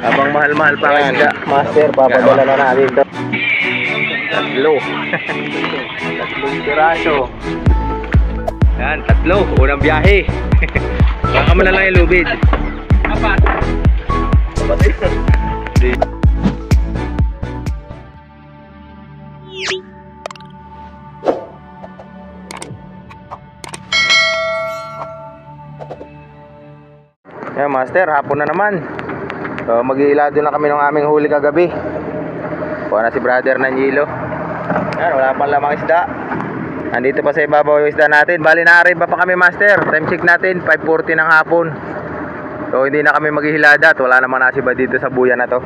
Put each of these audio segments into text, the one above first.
Habang mahal-mahal pa ang isda, master, papadala na natin ito. Tatlong piraso. Yan, tatlo, unang biyahe. Baka mo na lang yung lubid. Apat. Yan, master, hapon na naman. So, mag-iilado na kami ng aming huli kagabi. Kuha na si brother ng hilo. Yan, wala pang lamang isda. Nandito pa sa ibabaw yung isda natin. Bali, na-arrive pa kami, master. Time check natin, 5:40 ng hapon. So, hindi na kami maghihilada at wala namang nasiba dito sa buya na to.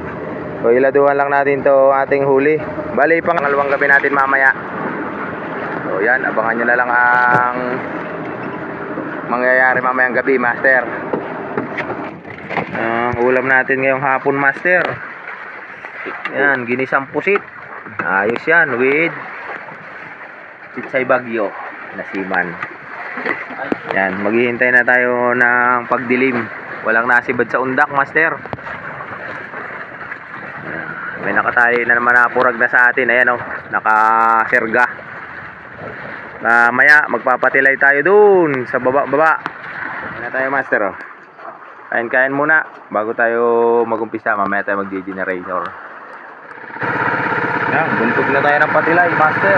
So, iladuhan lang natin to ating huli. Bali, pangalawang gabi natin mamaya. So, yan, abangan nyo na lang ang mangyayari mamayang gabi, master. Ulam natin ngayong hapon, master. Yan, ginisang pusit. Ayos yan, with pitsay bagyo na siman. Yan, maghihintay na tayo ng pagdilim. Walang nasibad sa undak, master. May nakatali na naman na purag na sa atin. Ayan o, nakaserga. Maya, magpapatilay tayo dun sa baba. Ayan na tayo, master o. Kain-kain muna bago tayo mag-umpisa. Mamaya tayo mag-generator. Yan, buntog na tayo ng patilay, master.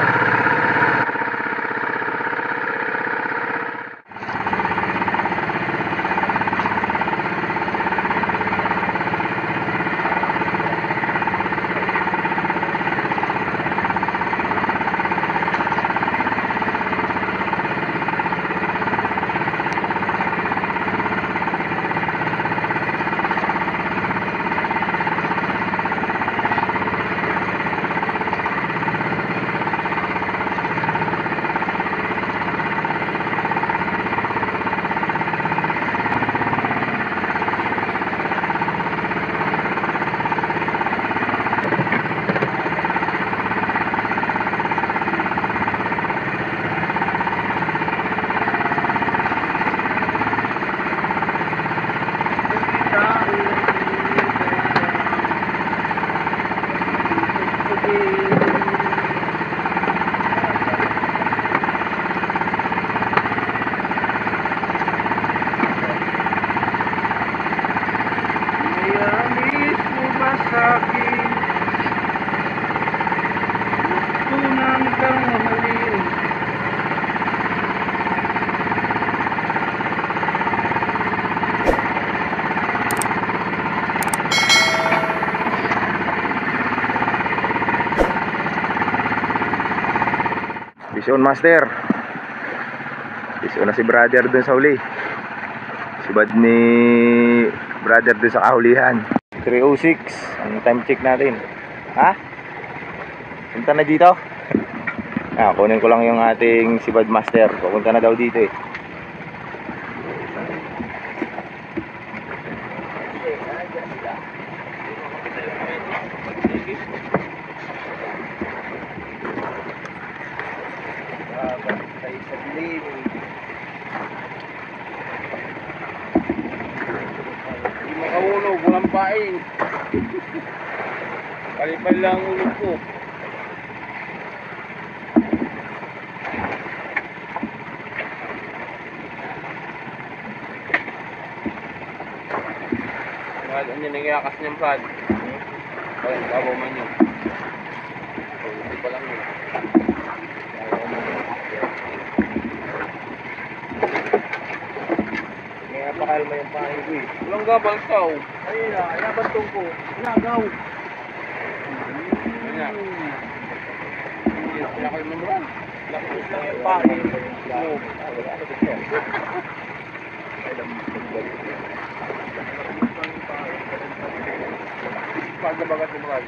Vision, master. Vision na si brother dun sa huli. Si bad ni brother dun sa kahulihan. 3:06 ang time check natin. Ha? Punta na dito. Kunin ko lang yung ating si bad master. Pupunta na daw dito eh. Makahulog, walang pain. Palipal lang ulog ko. Ano yun, nangyayakас niyang pad. Ayun, babaw man yun. Ulog pa lang yun. Pakalma yung pain ko eh. Walang gabal saw. Ayun na, ayabantong ko. Nagaw. Ayan. Pinakal mo naman. Lakos lang yung pain. Pagkabagat mo naman.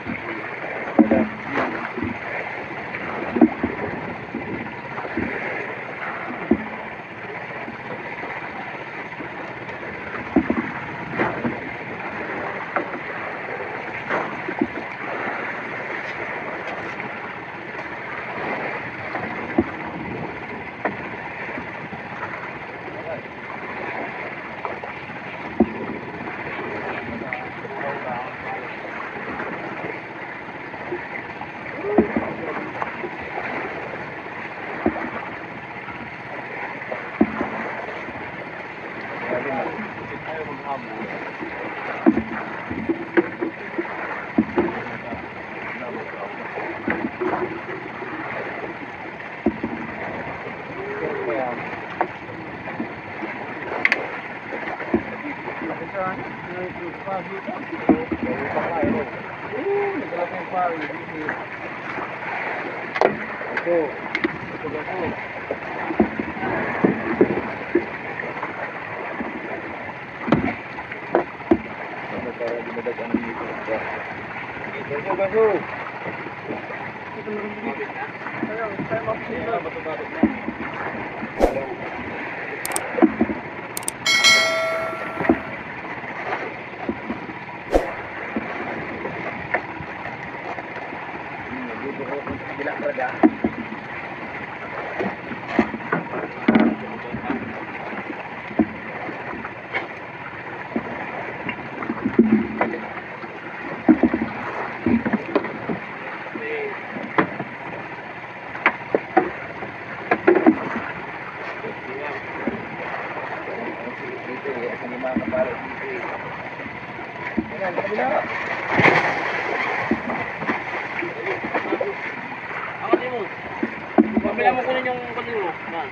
Pabila mo kunin yung kanilo. Man.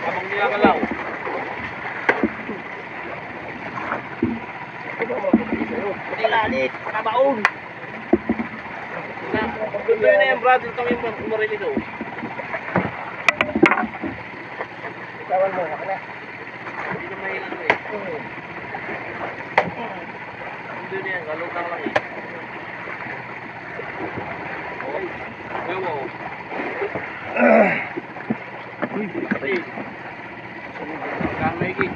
Habang niyakalaw. Ilalit, kabaon. Gusto yun na yung brother itong yung umarili daw. Tawan mo, wala. Hindi na mahilan mo eh. Hindi na yan, galutang lang eh. Okay. Ewa o. Uy, pati. Kamay ki.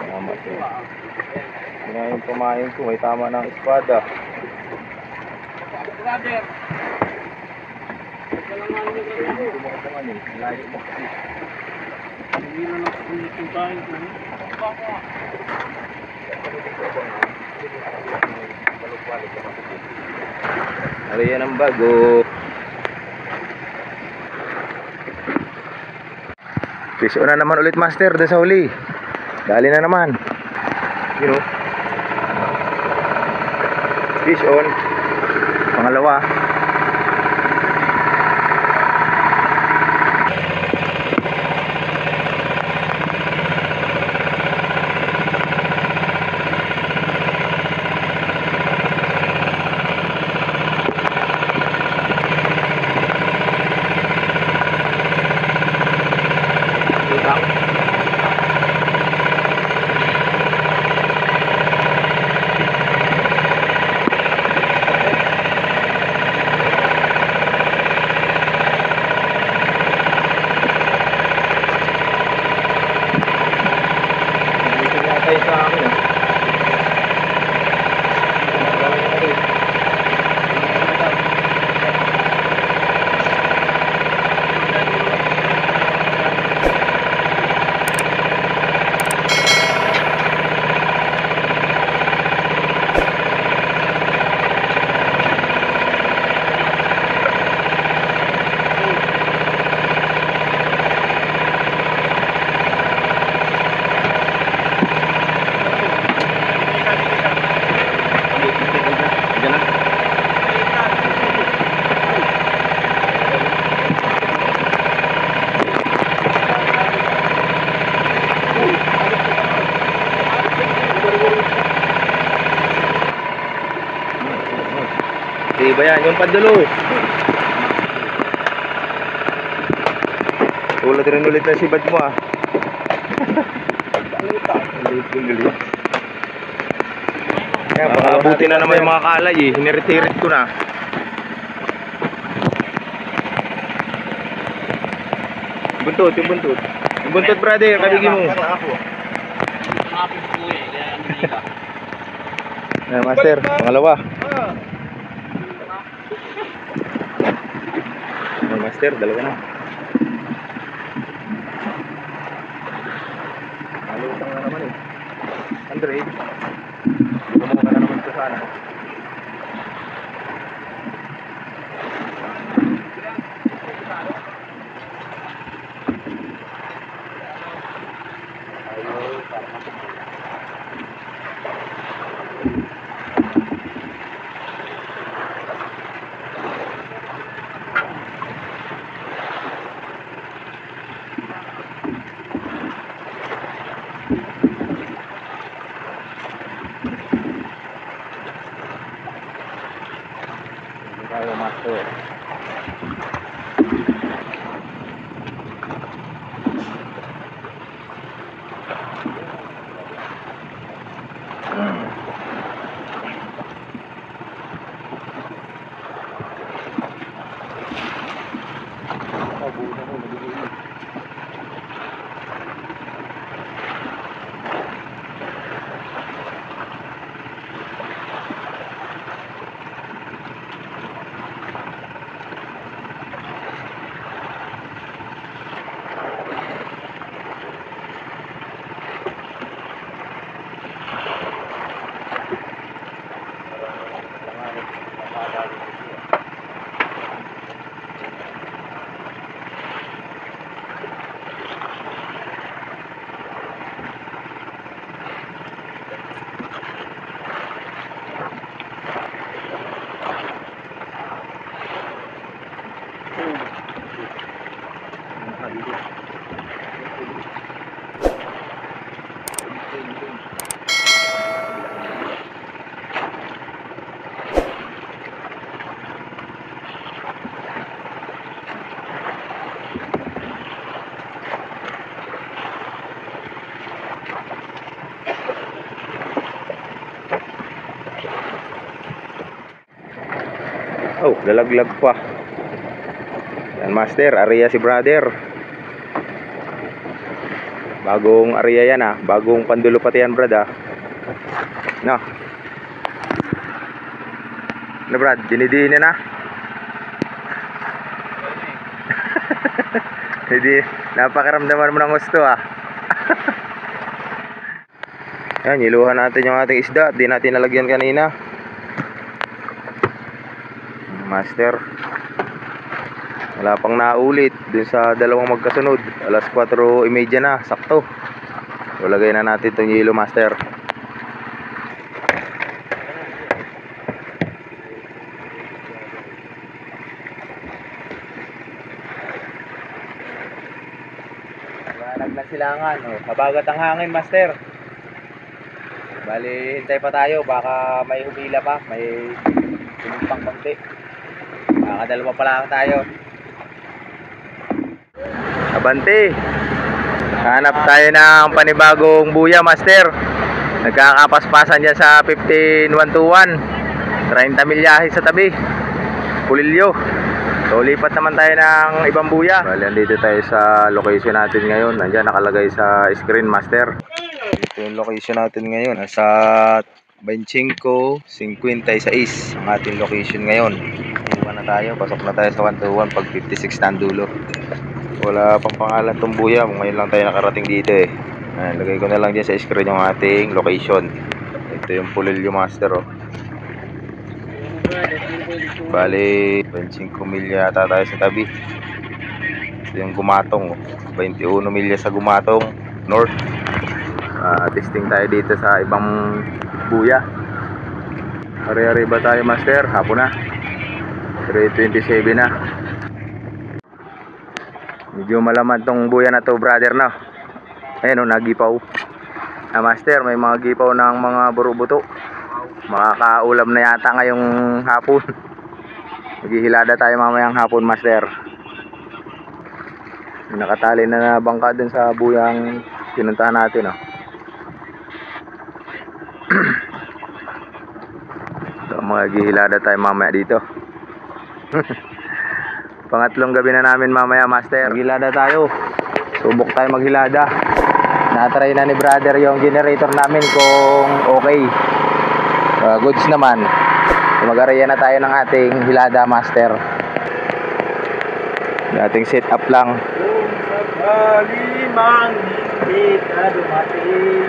Tama siya. Ngayon pumain ko, may tama ng espada. Brother. Kalangan nyo ka rin Hindi mo ka naman eh, layo mo. Hindi na nagpuntahin ko. Baka. Ano yan ang bago? Fish on na naman ulit master doon sa huli. Dali na naman. You know. Fish on. Pangalawa. Diba yan, yung pandulo. Tulad rin ulit na sibad mo ah. Yan, pakabuti na naman yung mga kalay eh. Hinirit-hirit ko na. Buntot, yung buntot. Yung buntot brother, kabigi mo. Nakapin ko eh. Kaya hindi ka. Ayan master, pangalawa. Ayan master, dalawa na. Halutang na naman eh. Android. Gumawa ka na naman ito sana. Tayo master. Oh, lalaglag pa. Yan master, area si brother. Bagong area yan ah. Bagong pandulo pati yan brad ah. No. No brad, dinidiin na. Hindi, napakaramdaman mo ng gusto ah. Yan, niluhan natin yung ating isda. Di natin nalagyan kanina. Master, wala pang naulit dun sa dalawang magkasunod. Alas 4:30 na, sakto. So lagay na natin itong yelo master. Liwanag na silangan, oh. Habagat ang hangin master. Bali, hintay pa tayo, baka may humila pa, may pang konti. Nakadalawa pa lang tayo. Abante. Hanap tayo ng panibagong buya master. Nagkakapaspasan dyan sa 15121. 30 milyahe sa tabi. Pulilyo. So lipat naman tayo ng ibang buya. Bali, andito tayo sa location natin ngayon. Nandiyan nakalagay sa screen master. Ito yung location natin ngayon. Sa 25-56 ang ating location ngayon. Na tayo, pasok na tayo sa 121 pag 56 na dulo. Wala pang pangalan tong buya, ngayon lang tayo nakarating dito eh. Ayan, lagay ko na lang dyan sa screen yung ating location. Ito yung Pulilyo master oh. Bali 25 milya yata tayo sa tabi. Ito yung Gumatong oh. 21 milya sa Gumatong North. Testing tayo dito sa ibang buya. Ari-ari ba tayo master? Hapon na 3:27 na. Medyo malaman tong buya na to brother no. Ayun o, nagipaw. Master, may mga gipaw ng mga buro-buto. Makakaulam na yata ngayong hapon. Maghihilada tayo mamayang hapon master. Nakatali na bangka dun sa buyang pinuntahan natin oh. So, maghihilada tayo mamaya dito. Pangatlong gabi na namin mamaya master. Maghilada tayo. Subok tayo maghilada. Na-try na ni brother yung generator namin kung okay. Goods naman. Mag-araya na tayo ng ating hilada master. Yung ating set up lang. Kalimang hindi ka dumating.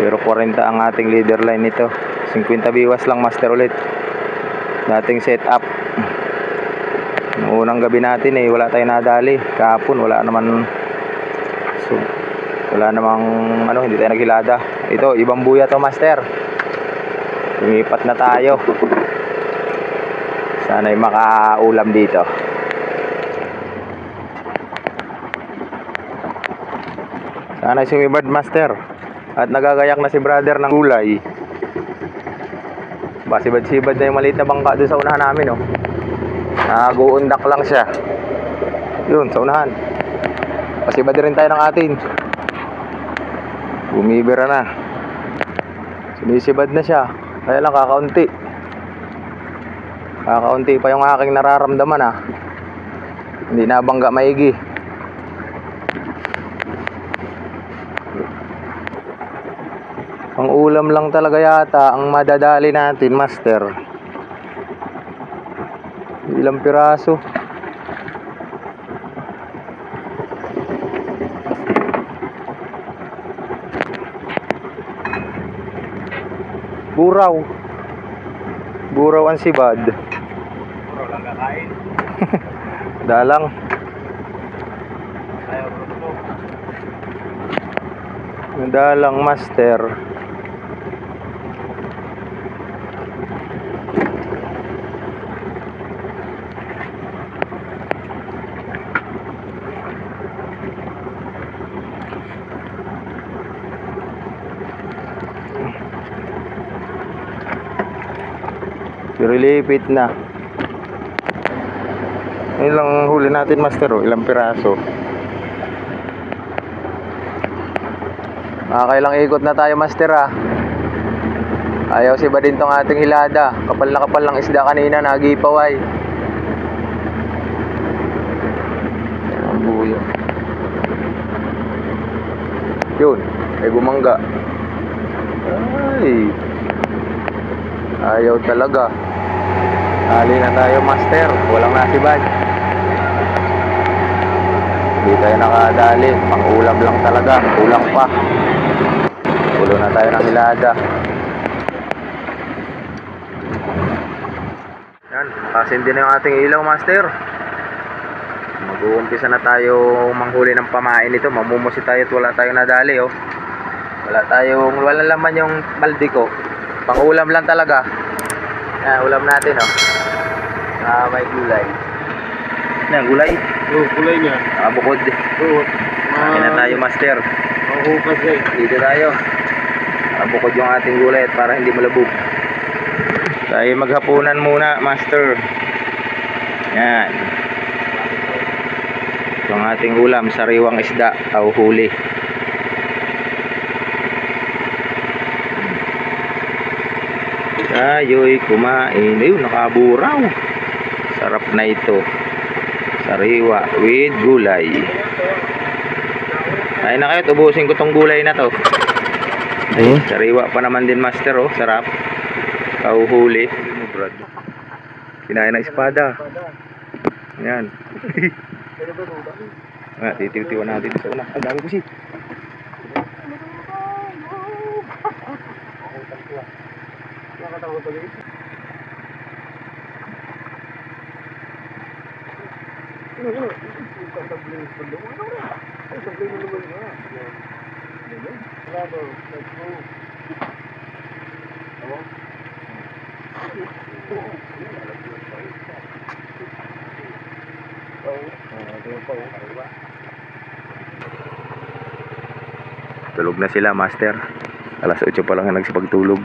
0.40 ang ating leader line nito. 50 biwas lang master ulit. Dating setup. Noong unang gabi natin wala tayong nadali. Kahapon wala namang hindi tayo naghilada. Ito, ibang buya to master. Lumipat na tayo. Sana'y makaulam dito. Sana'y sumibad master. At nagagayak na si brother ng gulay. Sibad-sibad na yung maliit na bangka doon sa unahan namin, oh. Nag-uundak lang siya. Yun, sa unahan. Pasibad rin tayo ng atin. Bumibira na. Sumisibad na siya. Kaya lang kakaunti. Kakaunti pa yung aking nararamdaman, ah. Hindi nabangga maigi. Ang ulam lang talaga yata ang madadali natin, master. Ilang piraso. Buraw. Buraw ang sibad. Bro, lang kakain. Dalang. Ayaw, bro. Dalang master. Relipit na. Ilang huli natin master, oh, ilang piraso. Kailang ikot na tayo master, ah. Ayaw si ba din tong ating hilada. Kapal na kapal ng isda kanina, nagipaway. Ang buyo. Yun, ay bumangga. Ay, ayaw talaga. Hali na tayo master. Walang nasibad. Hindi tayo nakadali. Pang ulam lang talaga. Kulang pa. Ulo na tayo ng hilada. Yan. Kasindi na yung ating ilaw master. Mag-uumpisa na tayo manghuli ng pamain nito. Mamumusi tayo at wala tayong nadali, oh. Wala laman yung balde ko. Pang ulam lang talaga. Yan, ulam natin, oh. May gulay. Yan, gulay. Oh, kulay niya. Bukod. Oo. Kain na tayo master. Mahukas eh. Dito tayo. Bukod yung ating gulay at para hindi malabog. Tayo maghapunan muna master. Yan. Ito ang ating ulam, sariwang isda o huli. Tayo'y kumain. Ayun, nakaburaw. Sarap na ito. Sariwa with gulay. Ay na kayo, ubusin ko tong gulay na to. Ay, sariwa pa naman din master, oh. Sarap. Kauhuli. Kinain ng espada. Yan. Titiw-tiwan natin sa una. Ang dami ko si. Tulog na sila master. Alas 8 pa lang nagsipagtulog.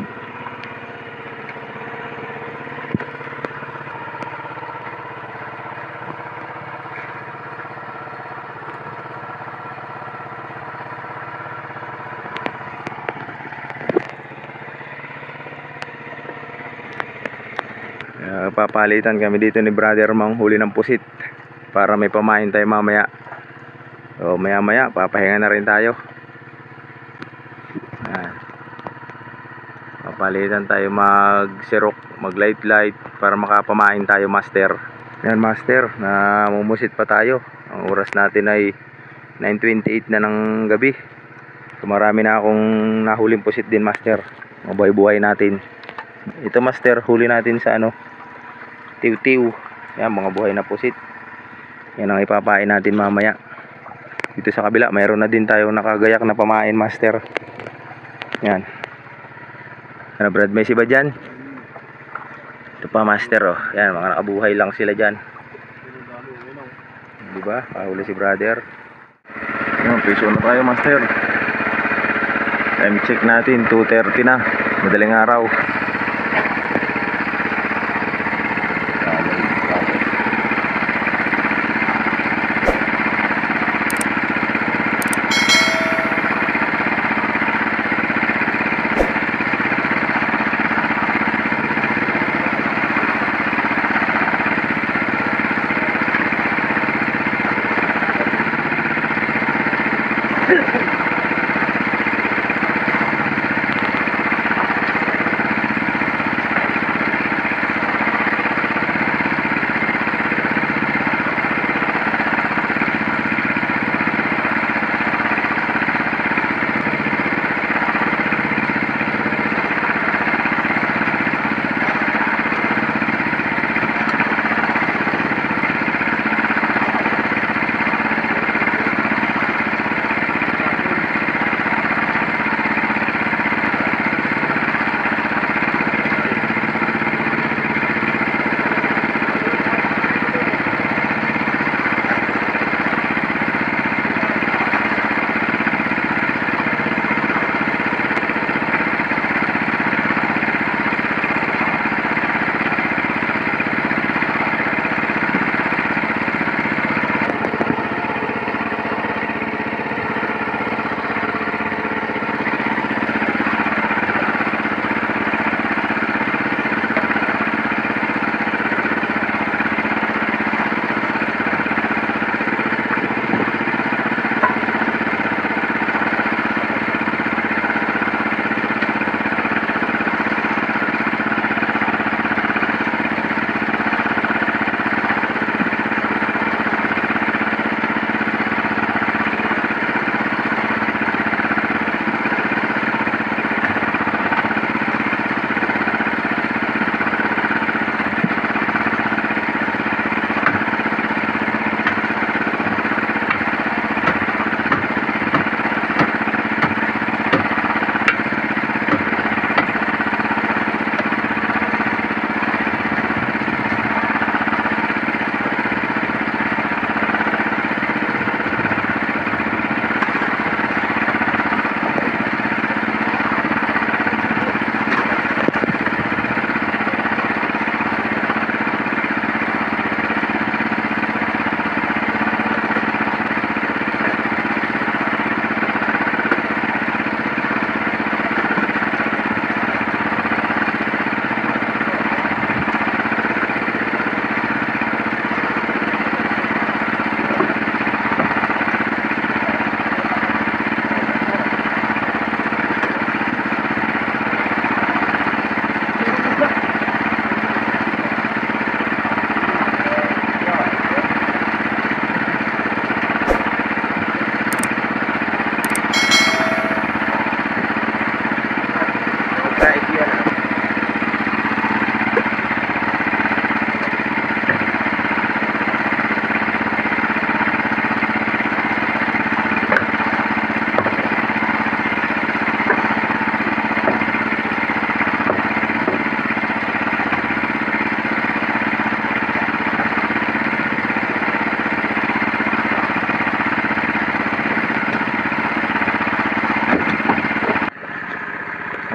Papalitan kami dito ni brother manghuli ng pusit para may pamain tayo mamaya. So maya maya papahinga na rin tayo. Papalitan tayo mag-sirok, mag-light para makapamain tayo master. Yan master, namumusit pa tayo. Ang oras natin ay 9:28 na ng gabi. So, marami na akong nahuling pusit din, master. Mga buhay-buhay natin. Ito, master, huli natin sa ano, tiw-tiw. Yan, mga buhay na pusit. Yan ang ipapain natin mamaya. Dito sa kabila, mayroon na din tayong nakagayak na pamain, master. Yan. Ano, Brad, may siba dyan? Ito pa, master, oh. Yan, mga nakabuhay lang sila dyan. Diba? Kahuli si brother. Yan, piso na tayo, master. Time check natin, 2:30 na. Madaling araw.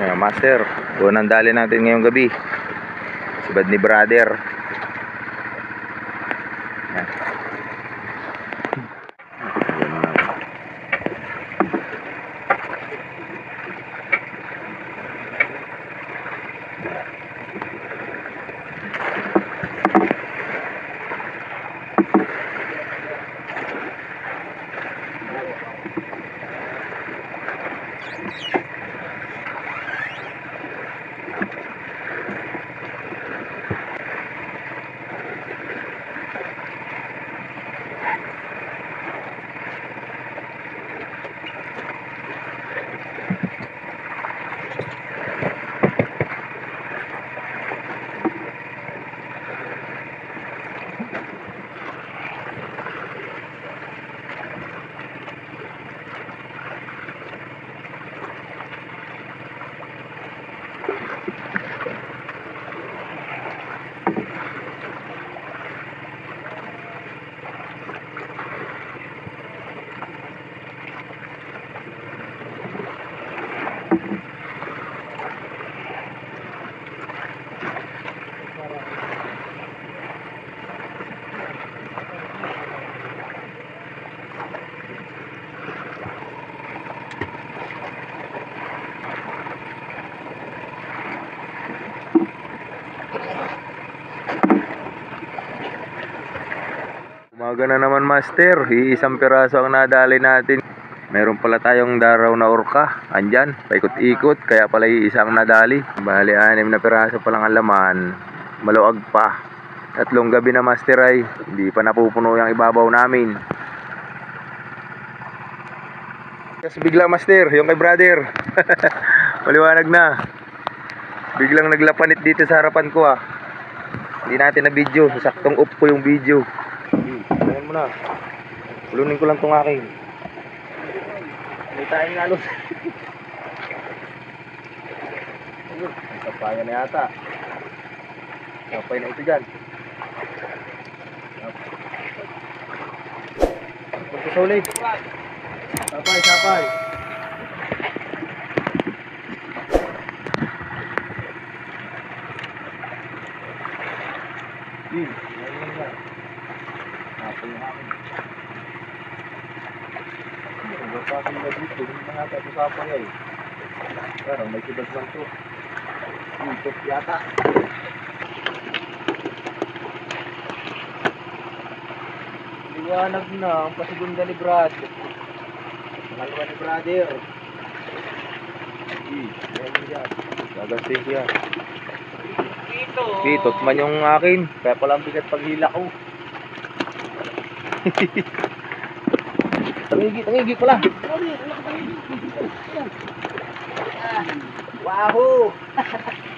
Ayan, master, unang dali natin ngayong gabi. Sibad ni brother. Ayan. Umaga na naman, master. Iisang piraso ang nadali natin. Meron pala tayong daraw na orka. Andyan, paikot-ikot. Kaya pala iisang nadali. Bali, 6 na piraso palang ang laman. Maluag pa. 3 gabi na, master, ay hindi pa napupuno yung ibabaw namin. Kasi biglang, master, yung kay brother. Maliwanag na. Biglang naglapanit dito sa harapan ko, ah. Hindi natin na video. Saktong off ko yung video. Ayan mo na. Ulunin ko lang itong aking. May tayong nalos. Kapaya na yata. Kapay na ito dyan. Pagkasuli. Sapay, sapay. Kapay na akin. Pagkasuli na dito. Hindi na natin ito sapay ay. Pero may sibas lang ito. Ito yata. Liwanag na ang pasigunda ni Brad. Pangalawa ni brother. Ayan yan. Gaganti siya. Pitot man yung akin. Kaya pala ang bigat paghila ko. Tangigi pala. Wahoo!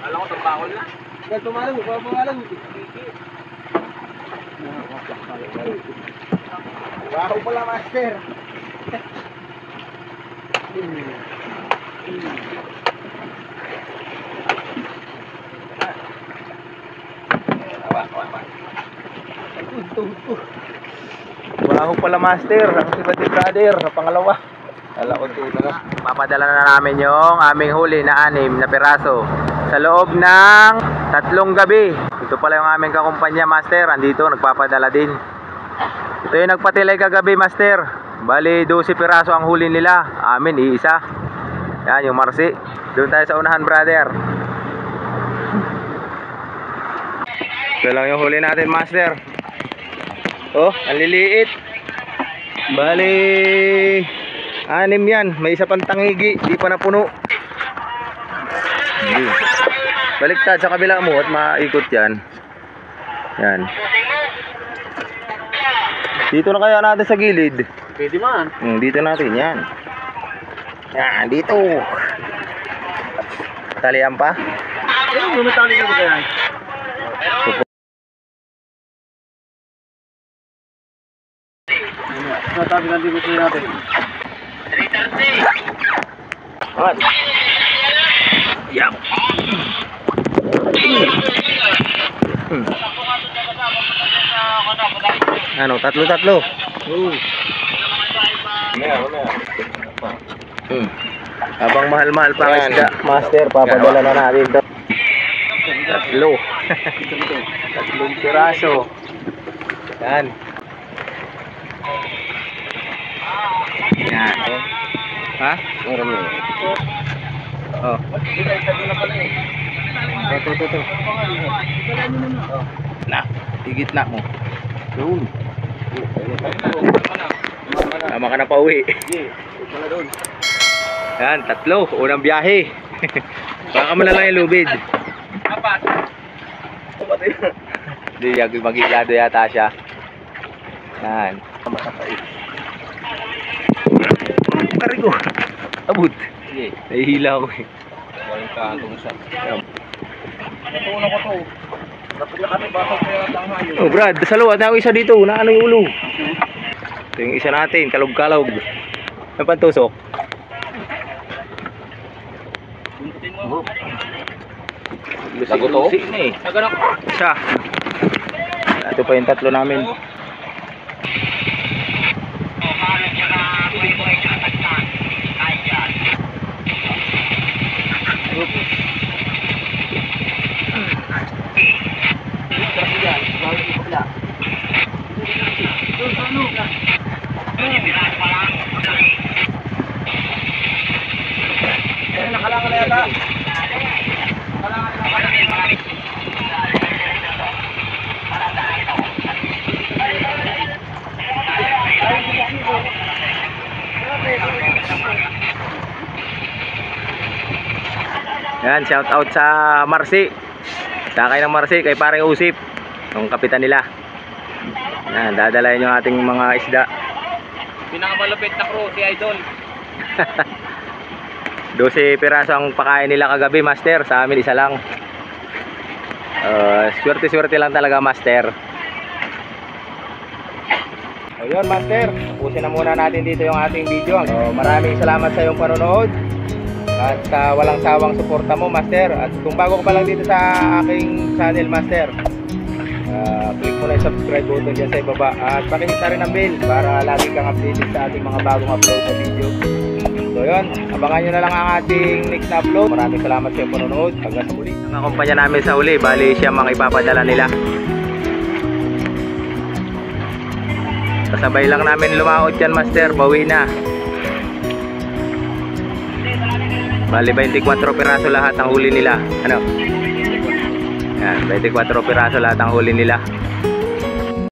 Alam ko, tambakol na. Kaya tumalang, tumalang. Wahoo pala, master. Wahoo pala, master. Ang sibat ni brother, pangalawa. Ala ko tulo na. Papadala na namin yung aming huli na 6 na piraso sa loob ng 3 gabi. Ito pala yung aming kakumpanya, master. Andito, nagpapadala din. Ito yung nagpatilay kagabi, master. Bali, 12 piraso ang huli nila. Amin, iisa. Yan, yung marsi. Doon tayo sa unahan, brother. Ito lang yung huli natin, master. Oh, ang liliit. Bali, 6 yan. May isa pang tangigi. Di pa napuno. Baliktad sa kabila mo at maikot yan. Yan. Dito na kaya natin sa gilid. Pwede man. Dito natin yan. Yan, dito. Talian pa. Ayun, lumitali ka ba kaya? Natabi lang dito sa'yo natin. 330! What? Yap. Ano, tatlo. Habang mahal-mahal pa ang isda, master, papadala na natin ito. 3. 3 piraso. Yan. Yan. Ha? Meron mo. Oh. Ito. Na, higit na mo. Doon. Tama ka na pa uwi. Yan, 3. Unang biyahe. Baka mo na lang yung lubid. 4. Hindi, mag-iglado yata siya. Yan. Karigo. Abot. Nahihila ako eh. Walang kakong siya. Natulong ko to. Dapat na kami basag kaya tangayo. Oh, Brad, sa luwad na ako isa dito. Naano yung ulo. Ito yung isa natin. Kalog-kalog. May pantusok. Lago to? Naganak. Isa. Ito pa yung 3 namin. Nakalangan na yata. Yan, shout out sa Marcy. Sakay ng Marcy, kay paring Usip, yung kapitan nila. Yan, dadalayan yung ating mga isda. Pinakamalupit na crew, si Idol. 12 piraso ang pakain nila kagabi, master. Sa amin, isa lang. Swerte-swerte lang talaga, master. Ayun, master. Tapusin na muna natin dito yung ating video. Maraming salamat sa iyong panonood. At sa walang sawang suporta mo, master. At kung bago ka pa lang dito sa aking channel, master, click mo na yung subscribe button dyan sa ibaba. At pakihit na rin ang bell para lagi kang updated sa ating mga bagong upload na video. So yun, abangan nyo na lang ang ating next na upload. Maraming salamat sa iyong panonood. Hanggang sa muli. Ang akumpanya namin sa uli, bali siya mga ipapadala nila. Kasabay lang namin lumaot yan, master. Bawi na. Bali 24 piraso lahat ang huli nila. Ano? Yan, 24 piraso lahat ang huli nila.